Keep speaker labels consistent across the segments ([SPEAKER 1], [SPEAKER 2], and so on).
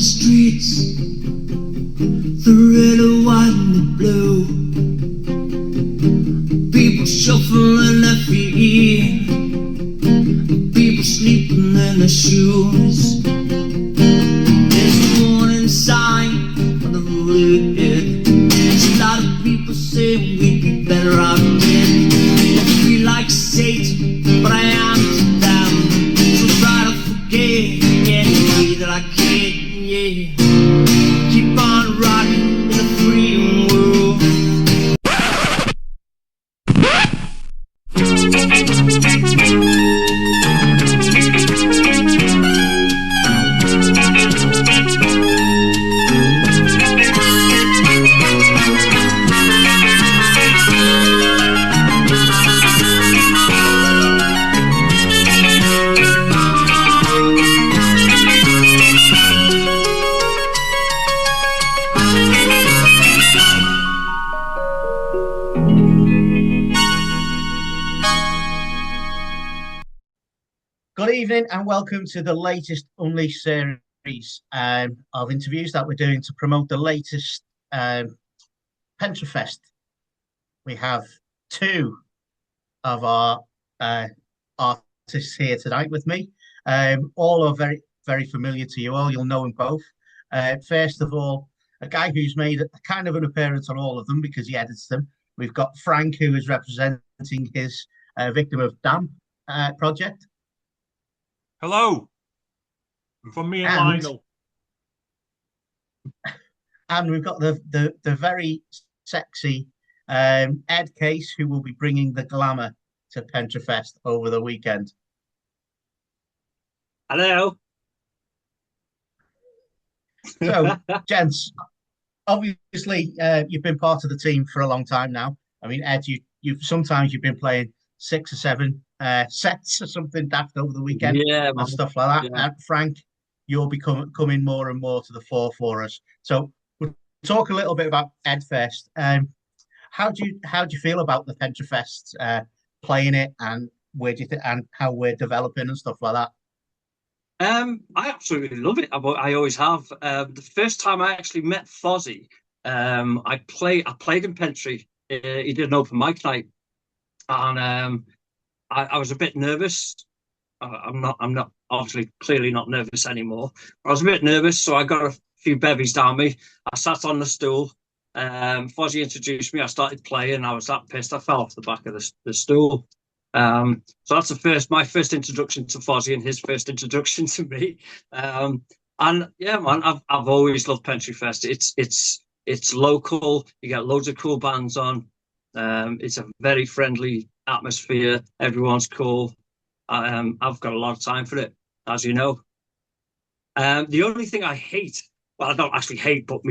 [SPEAKER 1] the streets, the red, the white, and the blue. People shuffling their feet, people sleeping in their shoes. There's a warning sign on the road ahead. There's a lot of people saying we'd be better out dead. I feel like Satan, but I am to them. So try to forget any way that I can, yeah. Keep on rocking in a free world.
[SPEAKER 2] Good evening and welcome to the latest Unleashed series of interviews that we're doing to promote the latest Pentrefest. We have two of our artists here tonight with me. All are very, very familiar to you all. You'll know them both. First of all, a guy who's made a kind of an appearance on all of them because he edits them. We've got Frank, who is representing his Victim of Damp project.
[SPEAKER 3] Hello, from me and Lionel.
[SPEAKER 2] And we've got the very sexy Edd Case, who will be bringing the glamour to Pentrefest over the weekend.
[SPEAKER 3] Hello.
[SPEAKER 2] So, gents, obviously you've been part of the team for a long time now. I mean, Ed, you've sometimes been playing 6 or 7 sets or something daft over the weekend,
[SPEAKER 3] yeah,
[SPEAKER 2] and stuff like that.
[SPEAKER 3] Yeah.
[SPEAKER 2] And Frank, you'll be coming more and more to the fore for us. So we'll talk a little bit about Edd first. How do you feel about the Pentrefest, playing it, and where do you think, and how we're developing and stuff like that?
[SPEAKER 3] I absolutely love it. I always have. The first time I actually met Fozzy, I played in Pentre. He did an open mic night, and I was a bit nervous. I'm not obviously clearly not nervous anymore. I was a bit nervous, so I got a few bevies down me. I sat on the stool. Fozzy introduced me. I started playing. I was that pissed. I fell off the back of the stool. So that's my first introduction to Fozzy and his first introduction to me. And yeah, man, I've always loved Pentrefest. It's local. You get loads of cool bands on. It's a very friendly atmosphere. Everyone's cool. I've got a lot of time for it, as you know. The only thing I hate, well, I don't actually hate, but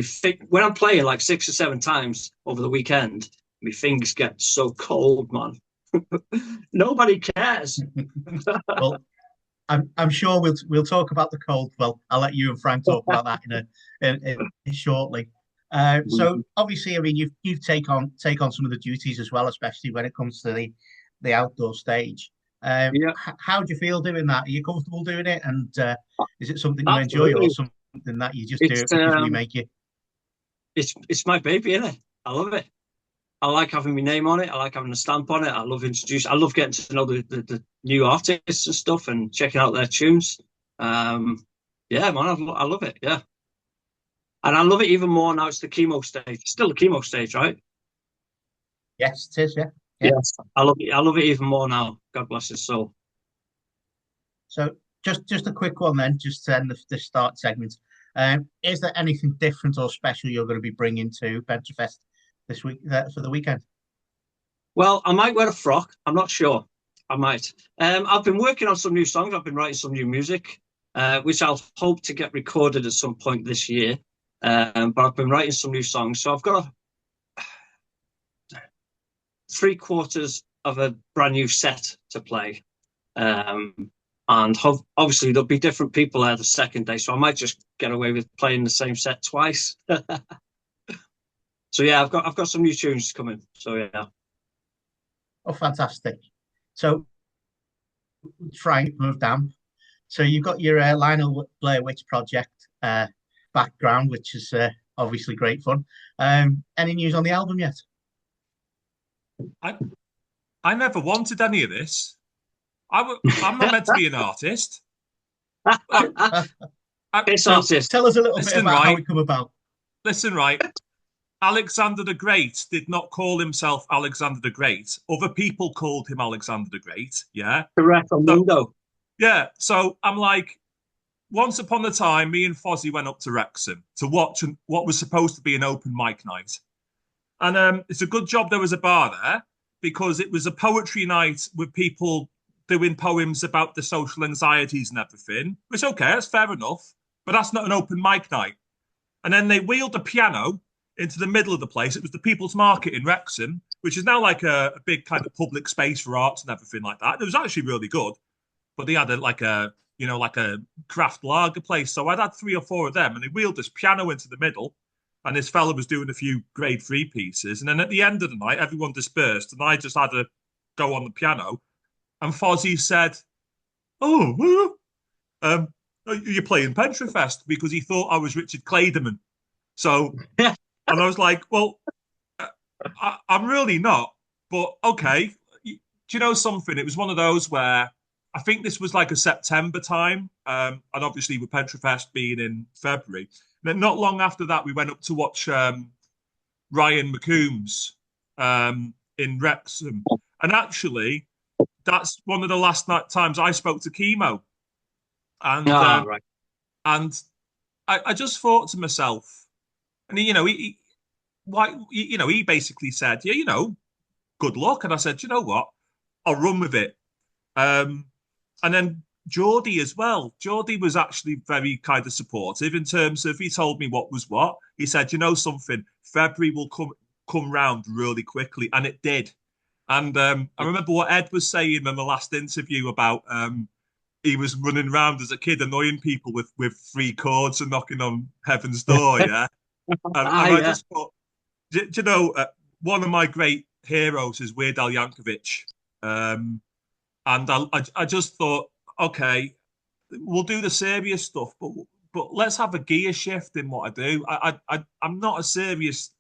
[SPEAKER 3] when I'm playing like 6 or 7 times over the weekend, my fingers get so cold, man. Nobody cares.
[SPEAKER 2] Well, I'm sure we'll talk about the cold. Well, I'll let you and Frank talk about that in shortly. So obviously, I mean, you've take on some of the duties as well, especially when it comes to the outdoor stage.
[SPEAKER 3] Yeah.
[SPEAKER 2] How do you feel doing that? Are you comfortable doing it? And is it something you
[SPEAKER 3] Absolutely.
[SPEAKER 2] enjoy, or something that you just do it because we make you?
[SPEAKER 3] It's my baby, isn't it? I love it. I like having my name on it. I like having a stamp on it. I love getting to know the new artists and stuff and checking out their tunes. Yeah, man, I love it. Yeah. And I love it even more now it's the chemo stage. It's still the chemo stage, right?
[SPEAKER 2] Yes, it is, yeah.
[SPEAKER 3] Yes. I love it even more now. God bless his soul.
[SPEAKER 2] So just a quick one then, just to end the start segment. Is there anything different or special you're going to be bringing to Pentrefest this week for the weekend?
[SPEAKER 3] Well, I might wear a frock. I'm not sure. I might. I've been working on some new songs. I've been writing some new music, which I'll hope to get recorded at some point this year. But I've been writing some new songs. So I've got 3/4 of a brand new set to play. And obviously there'll be different people there the second day. So I might just get away with playing the same set twice. So yeah, I've got some new tunes coming. So yeah.
[SPEAKER 2] Oh, fantastic! So Frank moved down. So you've got your Lionel Blair Witch project background, which is obviously great fun. Any news on the album yet?
[SPEAKER 4] I I never wanted any of this. I'm not meant to be an artist.
[SPEAKER 3] Piss
[SPEAKER 2] So
[SPEAKER 3] artist.
[SPEAKER 2] tell us a little bit
[SPEAKER 4] Listen,
[SPEAKER 2] about how
[SPEAKER 4] right.
[SPEAKER 2] it come about.
[SPEAKER 4] Listen, right. Alexander the Great did not call himself Alexander the Great. Other people called him Alexander the Great. Yeah.
[SPEAKER 3] Correct on
[SPEAKER 4] So,
[SPEAKER 3] window.
[SPEAKER 4] yeah. So I'm like, once upon a time, me and Fozzie went up to Wrexham to watch what was supposed to be an open mic night. And it's a good job there was a bar there because it was a poetry night with people doing poems about the social anxieties and everything. Which, okay, that's fair enough, but that's not an open mic night. And then they wheeled a piano into the middle of the place. It was the People's Market in Wrexham, which is now like a big kind of public space for arts and everything like that. It was actually really good, but they had like a craft lager place. So I'd had 3 or 4 of them, and they wheeled this piano into the middle, and this fella was doing a few grade 3 pieces. And then at the end of the night, everyone dispersed, and I just had to go on the piano. And Fozzie said, "Oh, you're playing Pentrefest," because he thought I was Richard Clayderman. So, and I was like, "Well, I'm really not, but okay." Do you know something? It was one of those where I think this was like a September time, and obviously with Pentrefest being in February. And then not long after that, we went up to watch Ryan McCombs in Wrexham, and actually, that's one of the last times I spoke to Chemo, and
[SPEAKER 3] Right.
[SPEAKER 4] and I just thought to myself, and he basically said, yeah, good luck, and I said, you know what, I'll run with it. And then Geordie as well. Geordie was actually very kind of supportive in terms of he told me what was what. He said, you know something, February will come round really quickly, and it did. And I remember what Ed was saying in the last interview about he was running around as a kid annoying people with 3 chords and knocking on heaven's door, yeah? And I just thought, do you know, one of my great heroes is Weird Al Yankovic. And I just thought, okay, we'll do the serious stuff, but let's have a gear shift in what I do. I'm not a serious.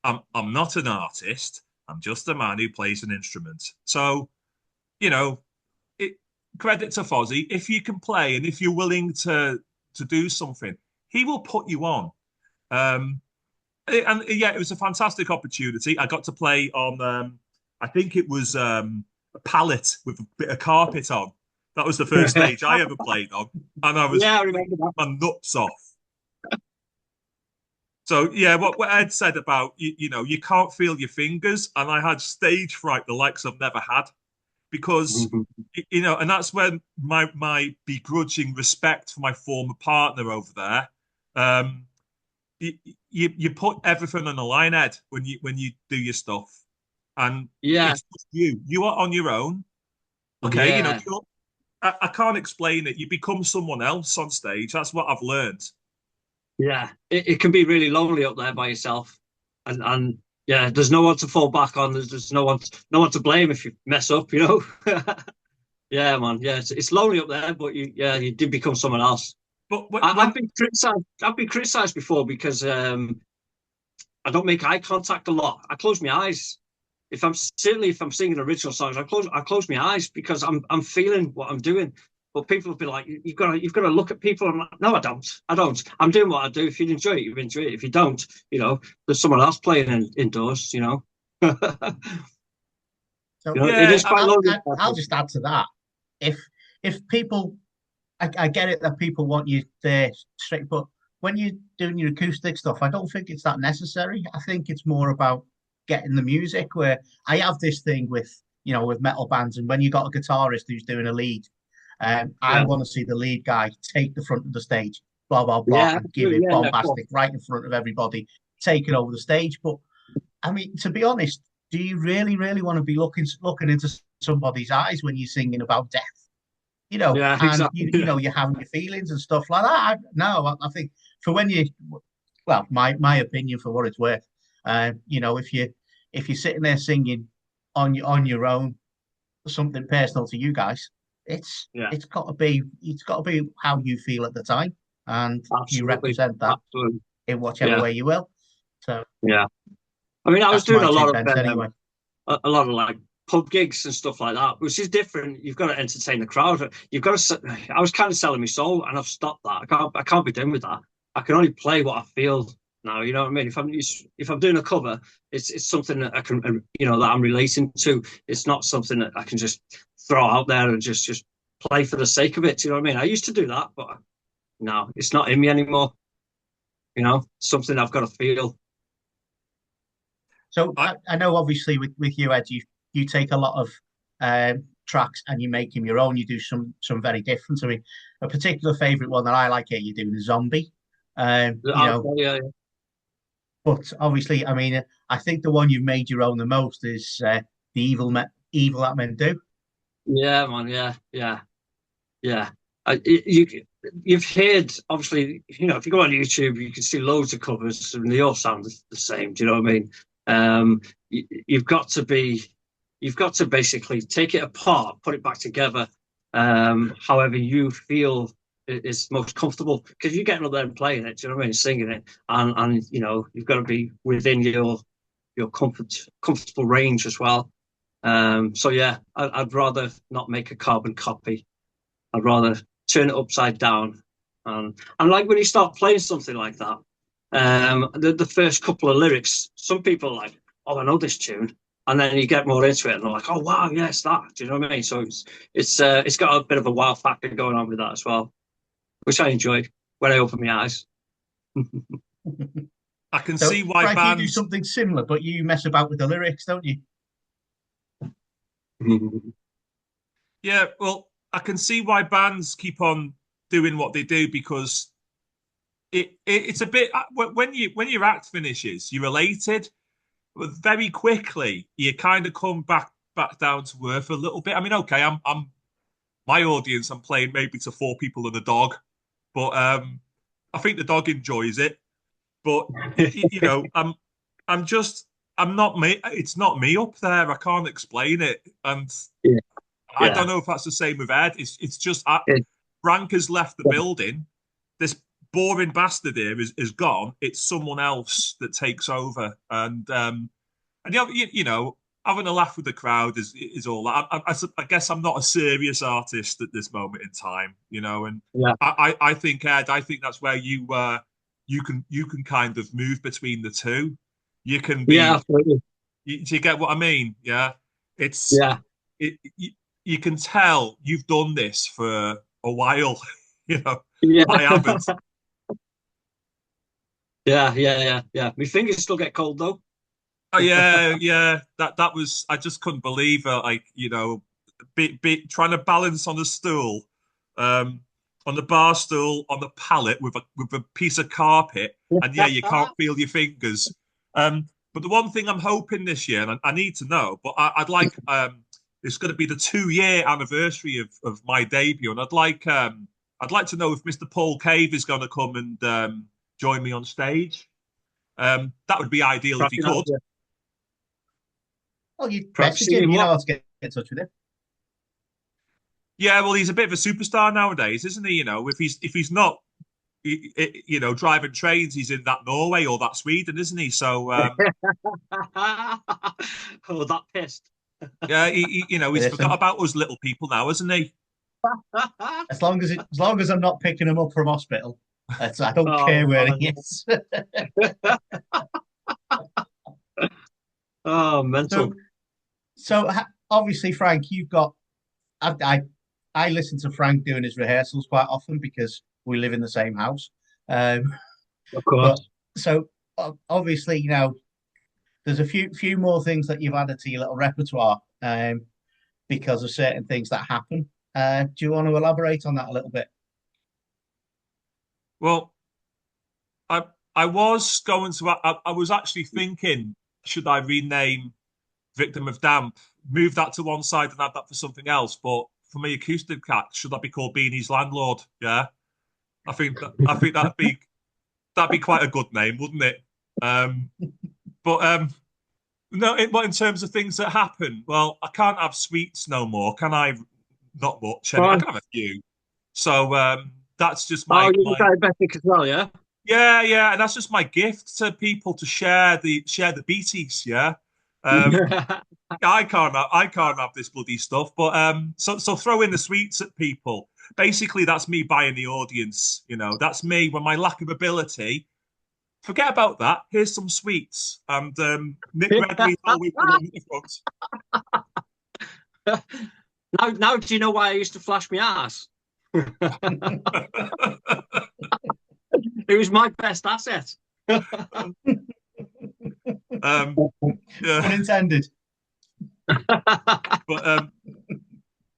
[SPEAKER 4] I'm not an artist. I'm just a man who plays an instrument. So, credit to Fozzie. If you can play and if you're willing to do something, he will put you on. And yeah, it was a fantastic opportunity. I got to play on. I think it was a pallet with a bit of carpet on. That was the first stage I ever played on, and I was
[SPEAKER 3] I remember that.
[SPEAKER 4] my nuts off. So yeah, what Ed said about you can't feel your fingers, and I had stage fright the likes I've never had, because and that's when my begrudging respect for my former partner over there. You put everything on the line, Ed, when you do your stuff, and it's just you are on your own. Okay, I can't explain it. You become someone else on stage. That's what I've learned.
[SPEAKER 3] Yeah, it can be really lonely up there by yourself, and yeah, there's no one to fall back on. There's no one to blame if you mess up. Yeah, man. Yeah, it's lonely up there, but you did become someone else.
[SPEAKER 4] But
[SPEAKER 3] I've been criticised. I've been criticised before because I don't make eye contact a lot. I close my eyes. If I'm singing original songs, I close my eyes because I'm feeling what I'm doing. But people will be like, you've got to look at people. I'm like, no, I don't. I'm doing what I do. If you enjoy it, you enjoy it. If you don't, there's someone else playing indoors.
[SPEAKER 2] So,
[SPEAKER 3] it is quite lonely.
[SPEAKER 2] I'll just add to that. If people, I get it that people want you there straight, but when you're doing your acoustic stuff, I don't think it's that necessary. I think it's more about getting the music. Where I have this thing with metal bands, and when you got a guitarist who's doing a lead, I want to see the lead guy take the front of the stage, blah blah blah, and give it bombastic right in front of everybody, taking over the stage. But I mean, to be honest, do you really want to be looking into somebody's eyes when you're singing about death?
[SPEAKER 3] Exactly.
[SPEAKER 2] You're having your feelings and stuff like that. I think for when my opinion, for what it's worth, if you're sitting there singing on your own, something personal to you guys, it's got to be how you feel at the time. and you
[SPEAKER 3] Absolutely.
[SPEAKER 2] represent that
[SPEAKER 3] Absolutely.
[SPEAKER 2] in whichever
[SPEAKER 3] Yeah.
[SPEAKER 2] way you will. So
[SPEAKER 3] Yeah. I mean, I was
[SPEAKER 2] that's
[SPEAKER 3] doing
[SPEAKER 2] my
[SPEAKER 3] a lot
[SPEAKER 2] two
[SPEAKER 3] of
[SPEAKER 2] pence anyway.
[SPEAKER 3] a lot of like pub gigs and stuff like that, which is different. You've got to entertain the crowd. You've got to. I was kind of selling my soul, and I've stopped that. I can't be doing with that. I can only play what I feel now. You know what I mean? If I'm doing a cover, it's something that I can, that I'm relating to. It's not something that I can just throw out there and just play for the sake of it. You know what I mean? I used to do that, but no, it's not in me anymore. Something I've got to feel.
[SPEAKER 2] So
[SPEAKER 4] I,
[SPEAKER 2] I know obviously with you, Ed, you take a lot of tracks and you make them your own. You do some very different. I mean, a particular favourite one that I like here, you're doing a zombie.
[SPEAKER 3] Yeah, yeah.
[SPEAKER 2] But obviously, I mean, I think the one you've made your own the most is the evil that men do.
[SPEAKER 3] Yeah, man. Yeah, yeah, yeah. You've heard, obviously, if you go on YouTube, you can see loads of covers and they all sound the same. Do you know what I mean? You've got to basically take it apart, put it back together, however you feel is most comfortable. Because you're getting up there and playing it, do you know what I mean? Singing it, and you've got to be within your comfortable range as well. So yeah, I'd rather not make a carbon copy. I'd rather turn it upside down. And like when you start playing something like that, the first couple of lyrics, some people are like, "Oh, I know this tune," and then you get more into it, and they're like, "Oh, wow, yes, that." Do you know what I mean? So it's got a bit of a wow factor going on with that as well, which I enjoyed when I opened my eyes.
[SPEAKER 4] I can
[SPEAKER 2] So
[SPEAKER 4] see why
[SPEAKER 2] Frank, you do
[SPEAKER 4] bands.
[SPEAKER 2] something similar, but you mess about with the lyrics, don't you?
[SPEAKER 4] Yeah, well, I can see why bands keep on doing what they do because it's a bit when your act finishes, you're elated, but very quickly you kind of come back down to earth a little bit. I mean, okay, I'm my audience. I'm playing maybe to four people and a dog, but I think the dog enjoys it. But I'm just I'm not me. It's not me up there. I can't explain it, and
[SPEAKER 3] Yeah,
[SPEAKER 4] I don't
[SPEAKER 3] yeah,
[SPEAKER 4] know if that's the same with Ed. It's just
[SPEAKER 3] it,
[SPEAKER 4] Frank has left the building. This boring bastard here is gone. It's someone else that takes over, and having a laugh with the crowd is all that. I guess I'm not a serious artist at this moment in time, and
[SPEAKER 3] yeah,
[SPEAKER 4] I think Ed, I think that's where you can kind of move between the two. You can
[SPEAKER 3] yeah,
[SPEAKER 4] be.
[SPEAKER 3] absolutely.
[SPEAKER 4] Do you get what I mean? Yeah, it's
[SPEAKER 3] Yeah,
[SPEAKER 4] it. You can tell you've done this for a while.
[SPEAKER 3] yeah,
[SPEAKER 4] I haven't.
[SPEAKER 3] yeah. My fingers still get cold though.
[SPEAKER 4] Oh yeah, yeah. That was. I just couldn't believe it. Like trying to balance on a stool, um, on the bar stool, on the pallet with a piece of carpet, and yeah, you can't feel your fingers. But the one thing I'm hoping this year, and I need to know, but I'd like it's going to be the 2 year anniversary of my debut, and I'd like to know if Mr. Paul Cave is going to come and join me on stage. That would be ideal if he
[SPEAKER 3] Cracking up,
[SPEAKER 4] could.
[SPEAKER 3] yeah.
[SPEAKER 2] Well, you
[SPEAKER 3] Perhaps
[SPEAKER 2] message
[SPEAKER 3] see
[SPEAKER 2] him.
[SPEAKER 3] him
[SPEAKER 2] You know
[SPEAKER 3] what?
[SPEAKER 2] how to get in touch with him.
[SPEAKER 4] Yeah, well, he's a bit of a superstar nowadays, isn't he? If he's not, driving trains, he's in that Norway or that Sweden, isn't he? So,
[SPEAKER 3] Oh, that pissed.
[SPEAKER 4] yeah, he's forgot
[SPEAKER 2] Listen,
[SPEAKER 4] about us little people now, hasn't he?
[SPEAKER 2] as long as I'm not picking him up from hospital, I don't care
[SPEAKER 3] Oh,
[SPEAKER 2] where he
[SPEAKER 3] man.
[SPEAKER 2] is.
[SPEAKER 3] Oh,
[SPEAKER 2] So,
[SPEAKER 3] mental.
[SPEAKER 2] obviously, Frank, you've got. I I listen to Frank doing his rehearsals quite often because we live in the same house. Um,
[SPEAKER 3] Of
[SPEAKER 2] but
[SPEAKER 3] course.
[SPEAKER 2] so obviously, there's a few more things that you've added to your little repertoire because of certain things that happen. Do you want to elaborate on that a little bit?
[SPEAKER 4] Well, I I was going to. I was actually thinking, should I rename Victim of Damp, move that to one side and add that for something else? But for me, acoustic cat, should that be called Beanie's Landlord? Yeah, I think that'd be quite a good name, wouldn't it? Um, but no, but in terms of things that happen, well, I can't have sweets no more, can I? Not much. I
[SPEAKER 3] Fine.
[SPEAKER 4] can have a few. So that's just
[SPEAKER 3] Oh,
[SPEAKER 4] my
[SPEAKER 3] you're
[SPEAKER 4] my
[SPEAKER 3] diabetic as well, yeah?
[SPEAKER 4] yeah, and that's just my gift to people to share the beaties. Yeah, um, I can't have this bloody stuff. But so throw in the sweets at people. Basically, that's me buying the audience. You know, that's me when my lack of ability. Forget about that. Here's some sweets, and Nick Gregory's always the one at the front.
[SPEAKER 3] Now, do you know why I used to flash my ass? It was my best asset.
[SPEAKER 4] Um, yeah,
[SPEAKER 2] Unintended.
[SPEAKER 4] but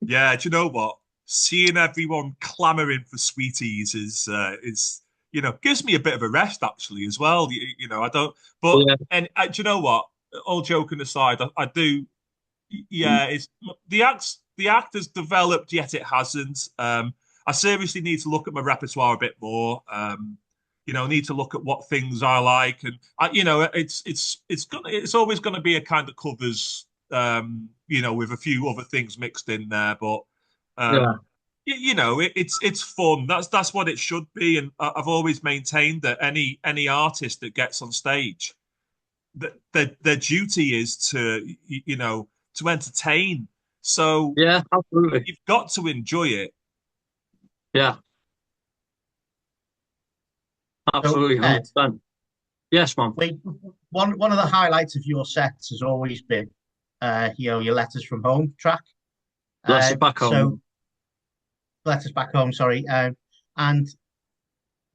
[SPEAKER 4] yeah, do you know what? Seeing everyone clamoring for sweeties is gives me a bit of a rest actually as well. I don't. But
[SPEAKER 3] Yeah.
[SPEAKER 4] and do you know what? All joking aside, I do. Yeah, it's the act has developed, yet it hasn't. I seriously need to look at my repertoire a bit more. Need to look at what things I like, and it's always going to be a kind of covers, with a few other things mixed in there. But
[SPEAKER 3] Yeah.
[SPEAKER 4] it's fun. That's what it should be, and I've always maintained that any artist that gets on stage, that their duty is to entertain. So
[SPEAKER 3] Yeah, absolutely.
[SPEAKER 4] you've got to enjoy it.
[SPEAKER 3] Yeah,
[SPEAKER 2] So,
[SPEAKER 3] absolutely,
[SPEAKER 2] Ed,
[SPEAKER 3] 100%. Yes, man.
[SPEAKER 2] one of the highlights of your sets has always been, your Letters from Home track.
[SPEAKER 3] Let's back home.
[SPEAKER 2] So, Letters Back Home, sorry. And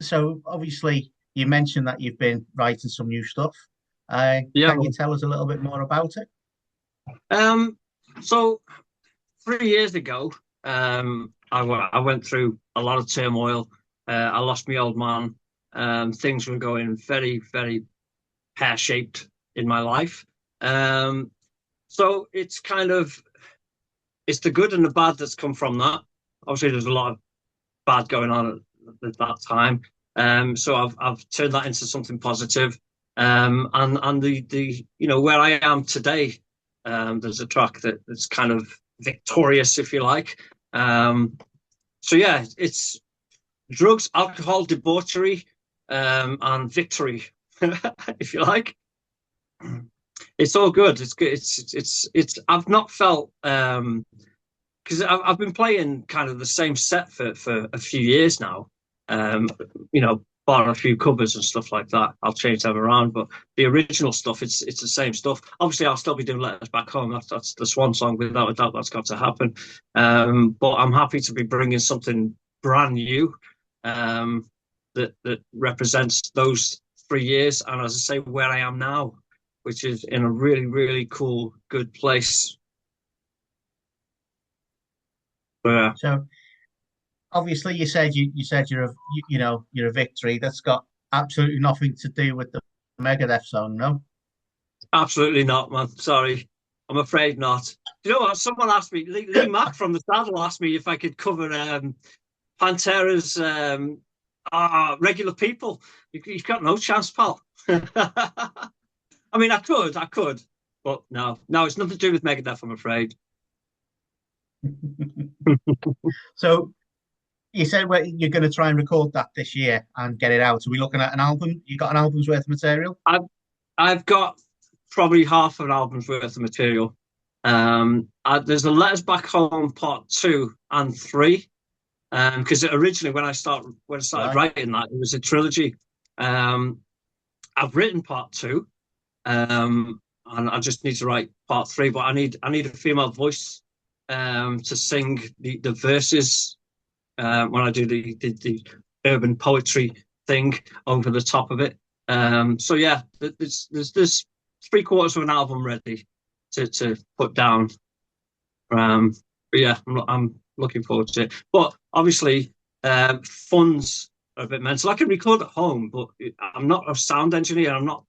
[SPEAKER 2] so, obviously, you mentioned that you've been writing some new stuff.
[SPEAKER 3] Yeah.
[SPEAKER 2] Can you tell us a little bit more about it?
[SPEAKER 3] So 3 years ago, I went through a lot of turmoil. I lost my old man. Things were going very, very pear-shaped in my life. So it's the good and the bad that's come from that. Obviously, there's a lot of bad going on at that time. So I've turned that into something positive. And the where I am today, there's a track that's kind of victorious, if you like. So yeah, it's drugs, alcohol, debauchery, and victory, if you like. It's all good. It's good. It's. I've not felt because I've been playing kind of the same set for a few years now. Bar a few covers and stuff like that. I'll change them around, but the original stuff, it's the same stuff. Obviously, I'll still be doing Letters Back Home. That's the swan song, without a doubt. That's got to happen. But I'm happy to be bringing something brand new that represents those 3 years, and as I say, where I am now, which is in a really, really cool, good place. Yeah.
[SPEAKER 2] So, obviously, you said you're a victory. That's got absolutely nothing to do with the Megadeth song, no?
[SPEAKER 3] Absolutely not, man. Sorry. I'm afraid not. You know what? Someone asked me, Lee Mack from the Saddle asked me if I could cover Pantera's Regular People. You've got no chance, pal. I mean, I could, but no, it's nothing to do with Megadeth, I'm afraid.
[SPEAKER 2] So, you said you're going to try and record that this year and get it out. Are we looking at an album? You got an album's worth of material?
[SPEAKER 3] I've got probably half an album's worth of material. There's a Letters Back Home Part 2 and 3. Because originally when I started writing that, it was a trilogy. I've written Part 2, and I just need to write Part 3. But I need a female voice to sing the verses when I do the urban poetry thing over the top of it. So yeah, there's 3/4 of an album ready to put down. But yeah, I'm looking forward to it. But obviously, funds are a bit mental. I can record at home, but I'm not a sound engineer. I'm not,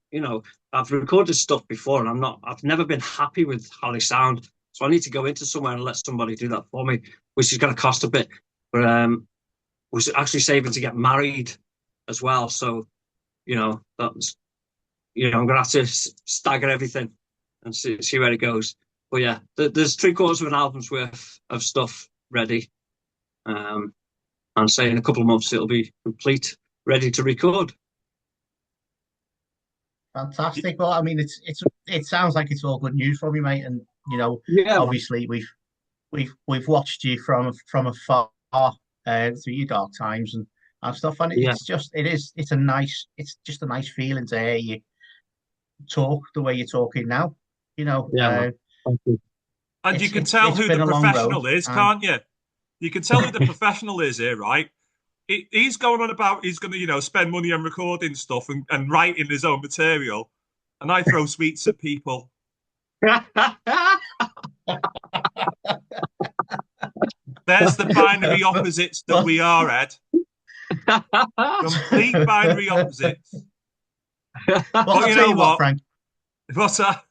[SPEAKER 3] I've recorded stuff before, and I've never been happy with how they sound. So I need to go into somewhere and let somebody do that for me, which is going to cost a bit. But was actually saving to get married as well. So, that's, I'm going to have to stagger everything and see where it goes. But yeah, there's 3/4 of an album's worth of stuff ready. and say in a couple of months it'll be complete, ready to record.
[SPEAKER 2] Fantastic. Well, I mean, it sounds like it's all good news from you, mate. And
[SPEAKER 3] Yeah,
[SPEAKER 2] obviously we've watched you from afar through your dark times and stuff. And
[SPEAKER 3] yeah,
[SPEAKER 2] it's just a nice feeling to hear you talk the way you're talking now.
[SPEAKER 3] yeah, man. Thank you.
[SPEAKER 4] And you can tell
[SPEAKER 2] it's
[SPEAKER 4] who
[SPEAKER 2] been
[SPEAKER 4] the
[SPEAKER 2] a long road,
[SPEAKER 4] professional is, can't you? You can tell who the professional is here, right? He's going on about he's going to, spend money on recording stuff and writing his own material. And I throw sweets at people. There's the binary opposites that we are, Ed. Complete binary opposites.
[SPEAKER 2] Well,
[SPEAKER 4] But
[SPEAKER 2] I'll
[SPEAKER 4] you
[SPEAKER 2] tell
[SPEAKER 4] know
[SPEAKER 2] you what,
[SPEAKER 4] what?
[SPEAKER 2] Frank.
[SPEAKER 4] What's that?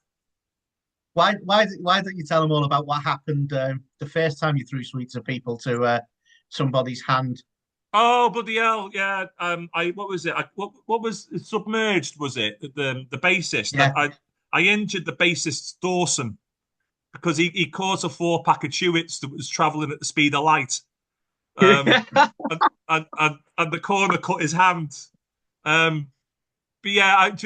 [SPEAKER 2] Why don't you tell them all about what happened the first time you threw sweets at people to somebody's hand?
[SPEAKER 4] Oh, bloody hell! Yeah. What was it? What was submerged? Was it the bassist?
[SPEAKER 2] Yeah.
[SPEAKER 4] I injured the bassist's Dawson because he caught a 4-pack of Chewits that was travelling at the speed of light. And the corner cut his hand. But yeah, I've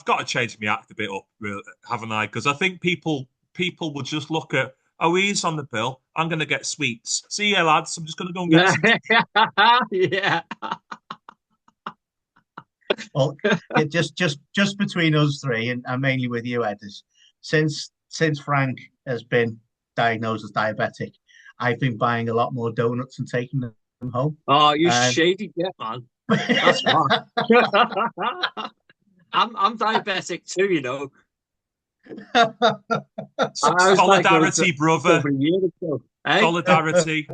[SPEAKER 4] got to change my act a bit up, really, haven't I? Because I think people will just look at, oh, he's on the bill. I'm going to get sweets. See ya, lads. I'm just going to go and get some.
[SPEAKER 3] Yeah.
[SPEAKER 2] Well, just between us three and mainly with you, Ed, since Frank has been diagnosed as diabetic, I've been buying a lot more donuts and taking them home.
[SPEAKER 3] Oh, you shady get, man. That's fine. I'm diabetic too,
[SPEAKER 4] Solidarity, brother.
[SPEAKER 3] Over a year ago. Eh?
[SPEAKER 4] Solidarity,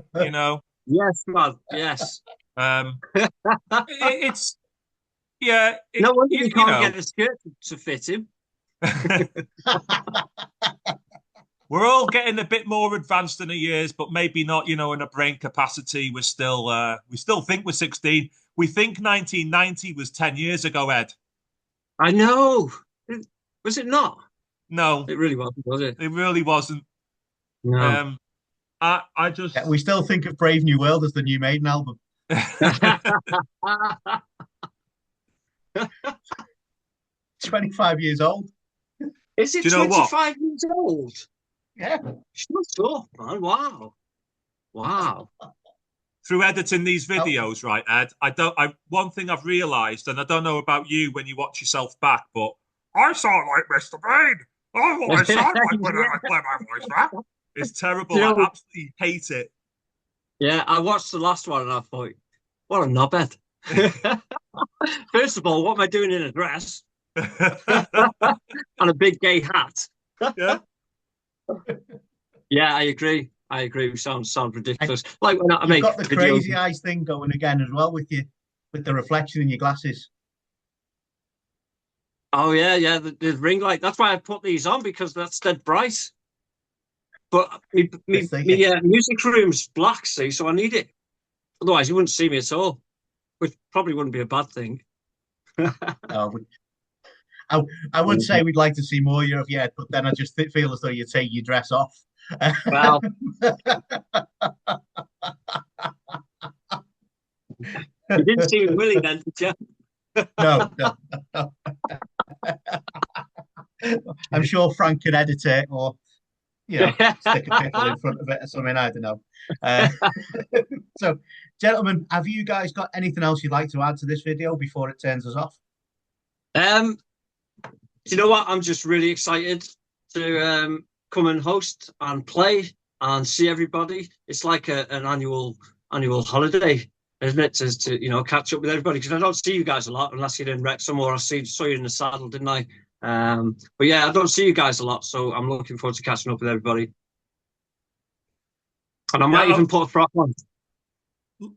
[SPEAKER 3] Yes, man. Yes.
[SPEAKER 4] It's yeah.
[SPEAKER 3] No wonder you can't get a skirt to fit him.
[SPEAKER 4] We're all getting a bit more advanced in the years, but maybe not, in a brain capacity. We still think we're 16. We think 1990 was 10 years ago, Ed.
[SPEAKER 3] I know. Was it not?
[SPEAKER 4] No.
[SPEAKER 3] It really wasn't, was it?
[SPEAKER 4] It really wasn't.
[SPEAKER 3] No.
[SPEAKER 4] I just...
[SPEAKER 2] Yeah, we still think of Brave New World as the new Maiden album. 25 years old.
[SPEAKER 3] Is it
[SPEAKER 4] Do you know
[SPEAKER 3] 25 years old?
[SPEAKER 2] Yeah.
[SPEAKER 3] Shut up, man. Wow.
[SPEAKER 4] Through editing these videos, right, Ed, one thing I've realised, and I don't know about you when you watch yourself back, but I sound like Mr. Bean. I always sound like when I play my voice back. It's terrible. I absolutely hate it.
[SPEAKER 3] Yeah, I watched the last one and I thought, what a knobhead. First of all, what am I doing in a dress? And a big gay hat.
[SPEAKER 4] Yeah.
[SPEAKER 3] Yeah, I agree. We sound ridiculous. Like when I make
[SPEAKER 2] got the
[SPEAKER 3] videos.
[SPEAKER 2] crazy eyes thing going again as well with the reflection in your glasses.
[SPEAKER 3] Oh yeah, the ring light. That's why I put these on, because that's dead bright. But me music room's black, see, so I need it. Otherwise, you wouldn't see me at all, which probably wouldn't be a bad thing.
[SPEAKER 2] I would say we'd like to see more of you, but then I just feel as though you take your dress off.
[SPEAKER 3] Well, you didn't see me willing then, did you?
[SPEAKER 2] No. I'm sure Frank can edit it or stick a pickle in front of it or something. I don't know. So, gentlemen, have you guys got anything else you'd like to add to this video before it turns us off?
[SPEAKER 3] You know what? I'm just really excited to come and host and play and see everybody. It's like an annual holiday, isn't it? To catch up with everybody, because I don't see you guys a lot unless you're in Wrexham, or I saw you in the saddle, didn't I? But yeah, I don't see you guys a lot, so I'm looking forward to catching up with everybody. And I might even put a frock on.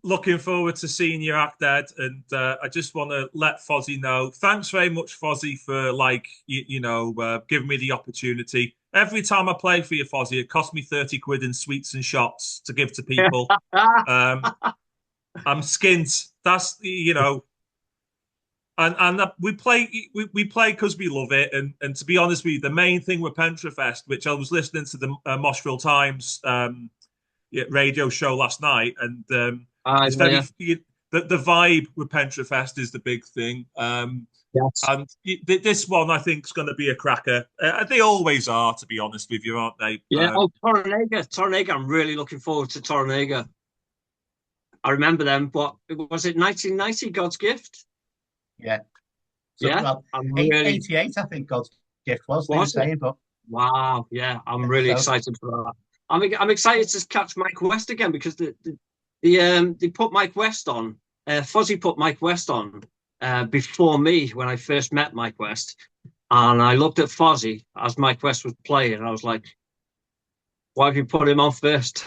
[SPEAKER 4] Looking forward to seeing your act, Ed, and I just want to let Fozzie know. Thanks very much, Fozzie, for giving me the opportunity. Every time I play for you, Fozzie, it costs me 30 quid in sweets and shots to give to people. I'm skint. That's and we play because we love it. And to be honest with you, the main thing with Pentrefest, which I was listening to the Moshville Times radio show last night, and it's
[SPEAKER 3] yeah.
[SPEAKER 4] very the vibe with Pentrefest is the big thing.
[SPEAKER 3] Yes.
[SPEAKER 4] And this one, I think, is going to be a cracker. They always are, to be honest with you, aren't they?
[SPEAKER 3] Yeah. Torrenega. I'm really looking forward to Torrenega. I remember them. What was it? 1990, God's Gift.
[SPEAKER 2] Yeah. So,
[SPEAKER 3] Yeah.
[SPEAKER 2] well,
[SPEAKER 3] I'm really
[SPEAKER 2] 88, I think God's Gift was. They were
[SPEAKER 3] Was it?
[SPEAKER 2] saying, but
[SPEAKER 3] Wow. Yeah. I'm really excited for that. I'm excited to catch Mike West again because they put Mike West on. Fozzy put Mike West on before me when I first met Mike West, and I looked at Fozzy as Mike West was playing, and I was like, "Why have you put him on first?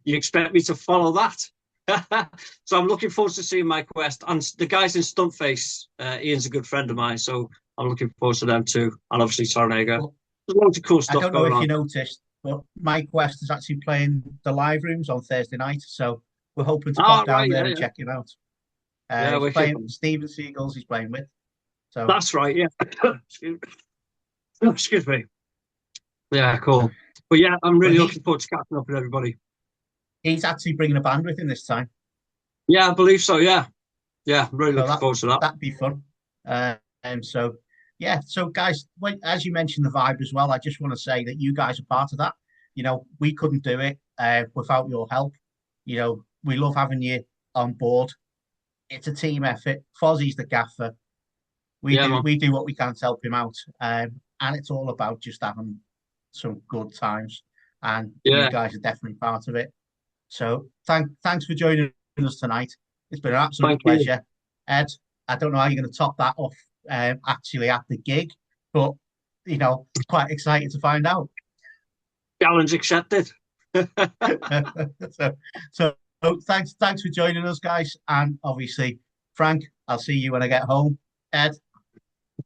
[SPEAKER 3] You expect me to follow that?" So I'm looking forward to seeing Mike West and the guys in Stuntface. Ian's a good friend of mine, so I'm looking forward to them too, and obviously Torrenega.
[SPEAKER 2] Well,
[SPEAKER 3] There's loads of cool stuff
[SPEAKER 2] I don't know
[SPEAKER 3] going
[SPEAKER 2] if
[SPEAKER 3] on.
[SPEAKER 2] you noticed, but Mike West is actually playing the live rooms on Thursday night, so we're hoping to pop down there and check him out. He's playing Steven Seagulls. He's playing with. So
[SPEAKER 3] that's right. Yeah. Excuse me. Yeah, cool. But yeah, I'm really looking forward to catching up with everybody.
[SPEAKER 2] He's actually bringing a band with him this time.
[SPEAKER 3] Yeah, I believe so. Yeah, I'm really looking forward to that.
[SPEAKER 2] That'd be fun. So yeah, so guys, as you mentioned the vibe as well, I just want to say that you guys are part of that. You know, we couldn't do it without your help. You know, we love having you on board. It's a team effort. Fozzy's the gaffer. We do what we can to help him out, and it's all about just having some good times. And you guys are definitely part of it. So thanks for joining us tonight. It's been an absolute pleasure. Ed, I don't know how you're going to top that off actually at the gig, but you know, quite excited to find out.
[SPEAKER 3] Challenge accepted.
[SPEAKER 2] so thanks for joining us, guys, and obviously Frank, I'll see you when I get home. Ed,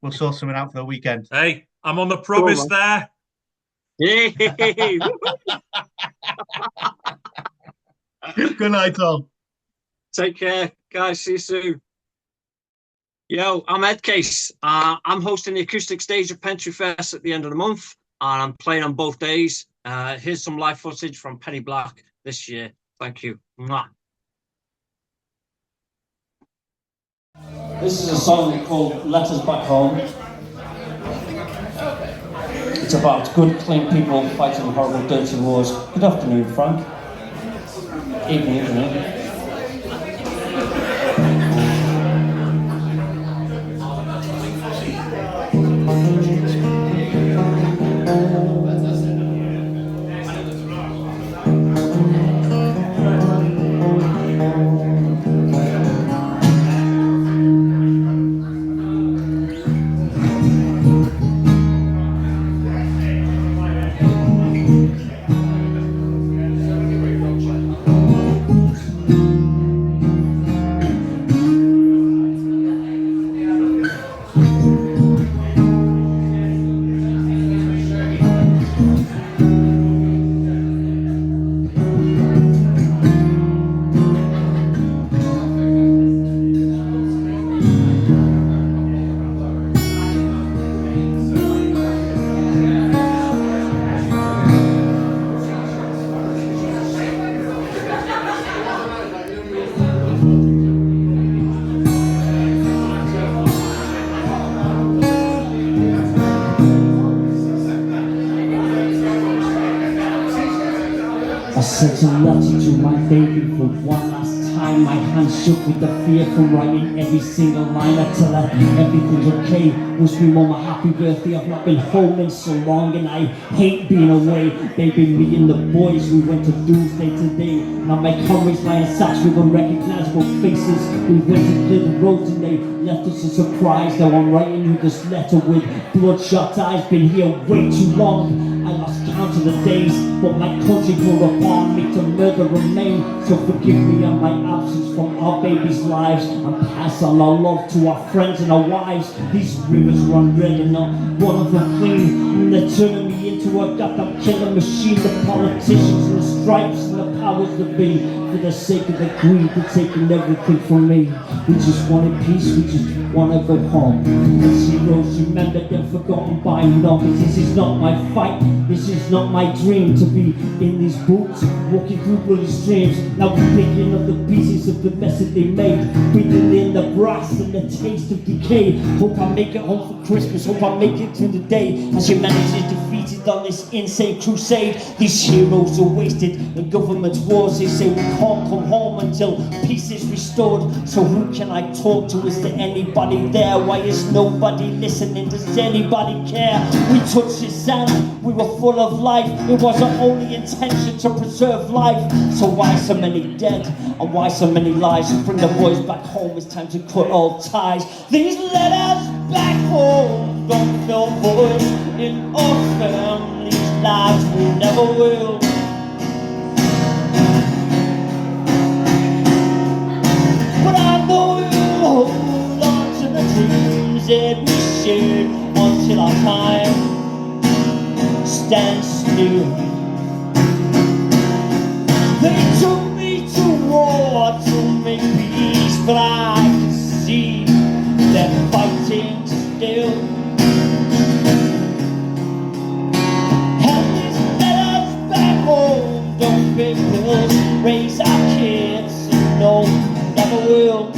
[SPEAKER 2] we'll sort something out for the weekend.
[SPEAKER 4] Hey, I'm on the promise there.
[SPEAKER 3] Yay!
[SPEAKER 2] Good night, all.
[SPEAKER 3] Take care, guys. See you soon. Yo, I'm Edd Case. I'm hosting the acoustic stage at Pentrefest at the end of the month, and I'm playing on both days. Here's some live footage from Penny Black this year. Thank you. Mwah.
[SPEAKER 5] This is a song called Letters Back Home. It's about good, clean people fighting horrible, dirty wars. Good afternoon, Frank. Evening. I sent a letter to my baby for one last time. My hands shook with the fear from writing every single line. I tell her everything's okay. Wish me mom a happy birthday. I've not been home in so long and I hate being away. Baby, me and the boys, we went to Doomsday today. Now my comrades lying sacks with unrecognizable faces. We went to clear the roads and they left us a surprise. Now I'm writing you this letter with bloodshot eyes. Been here way too long. I lost count of the days, but my country grew upon me to murder remain. So forgive me on my absence from our babies' lives, and pass on our love to our friends and our wives. These rivers run red and not one of them clean, and they're turning me into a goddamn killer machine. The politicians and the stripes and the powers that be, for the sake of the greed, they're taking everything from me. We just wanted peace, we just wanna go home. As heroes remembered and forgotten by none. This is not my fight, this is not my dream. To be in these boots, walking through bloody streams. Now we're picking up the pieces of the mess that they made, breathing in the brass and the taste of decay. Hope I make it home for Christmas, hope I make it through the day. As humanity is defeated on this insane crusade. These heroes are wasted in government wars. They say we can't come home until peace is restored. So who can I talk to? Is there anybody there? Why is nobody listening? Does anybody care? We touched the sand, we were full of life. It was our only intention to preserve life. So why so many dead? And why so many lies? Bring the boys back home, it's time to cut all ties. These letters back home don't fill voids in our family's lives. We never will. But I know you'll hold on to the dreams that we shared until our time stands still. They took me to war to make peace, but I can see them fighting still. And these letters back home don't pay bills, raise our kids, and no, never will.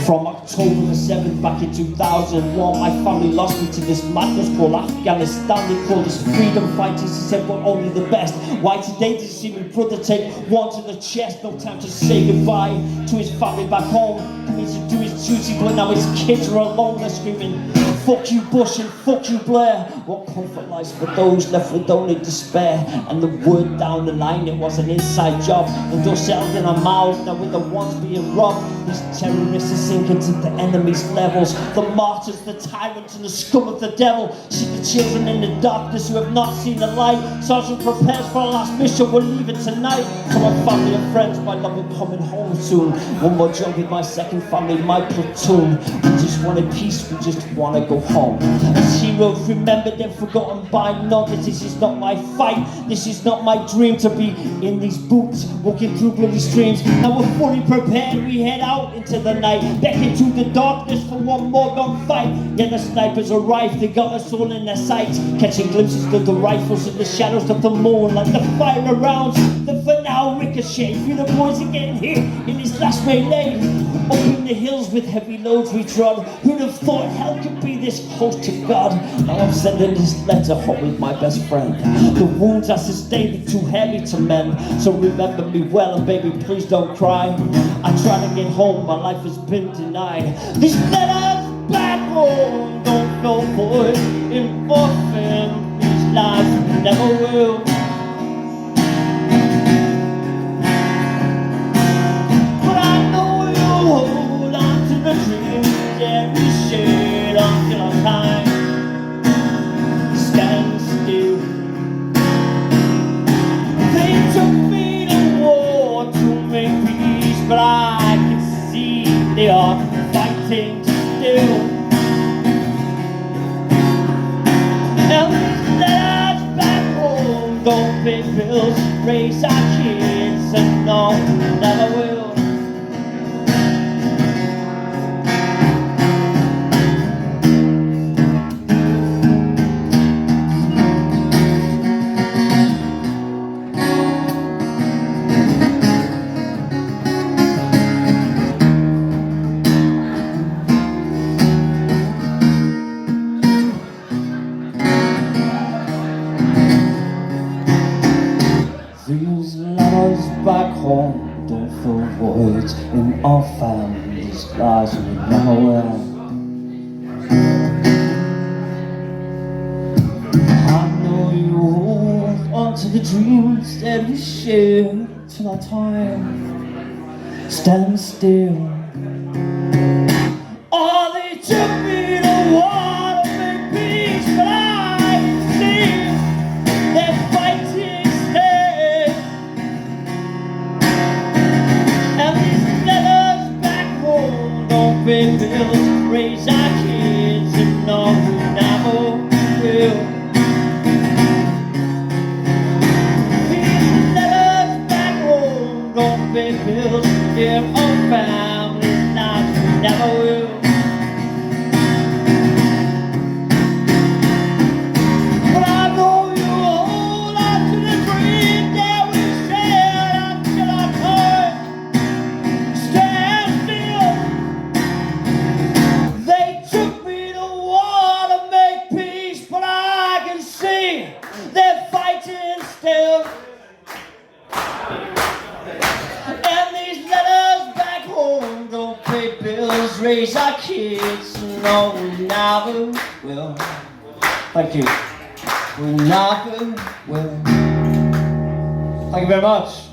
[SPEAKER 5] From October the 7th back in 2001, my family lost me to this madness called Afghanistan. They called us freedom fighters, he said we're only the best. Why today did you see my brother take one to the chest? No time to say goodbye to his family back home. He needs to do his duty, but now his kids are alone. They're screaming, fuck you Bush and fuck you Blair. What comfort lies for those left with only despair? And the word down the line, it was an inside job. The dust settled in our mouths, now we're the ones being robbed. These terrorists are sinking to the enemy's levels. The martyrs, the tyrants and the scum of the devil. See the children in the darkness who have not seen the light. Sergeant prepares for our last mission, we're leaving tonight. To my family and friends, my love will coming home soon. One more job with my second family, my platoon. We just wanted peace, we just wanna go home. As heroes remembered and forgotten by none. This is not my fight, this is not my dream. To be in these boots, walking through bloody streams. Now we're fully prepared, we head out into the night, back into the darkness for one more gunfight. Yeah, the snipers arrived, they got us all in their sights, catching glimpses of the rifles in the shadows of the moon. Like the fire rounds, the finale ricochet through the boys are getting hit in this last melee. Up in the hills with heavy loads we trod. Who'd have thought hell could be this close to God? Now I'm sending this letter home with my best friend. The wounds I sustained are too heavy to mend, so remember me well and baby please don't cry. I try to get home, my life has been denied. These letters back home don't know void in orphan. These lives never will. But I know you'll hold on to the dreams that we shared until our time stands still. They took me to war to make peace, but I can see they are fighting still. And these letters back home don't pay bills, raise our kids, and no, never will. These letters back home don't fill voids in our families' lives we never will. I know you hold on to the dreams that we shared till our time stands still. Oh, they took me to war to make peace, but I can see they're fighting still. And these letters back home don't pay bills, raise our kids, and no, we never will. These letters back home don't pay bills. Your own family's not, never will. But I know you hold on to the dream that we shared until I could stand still. They took me to war to make peace, but I can see they're fighting still. And these letters back home don't pay bills, raise our kids. No, we never will. Thank you. We never will. Thank you very much.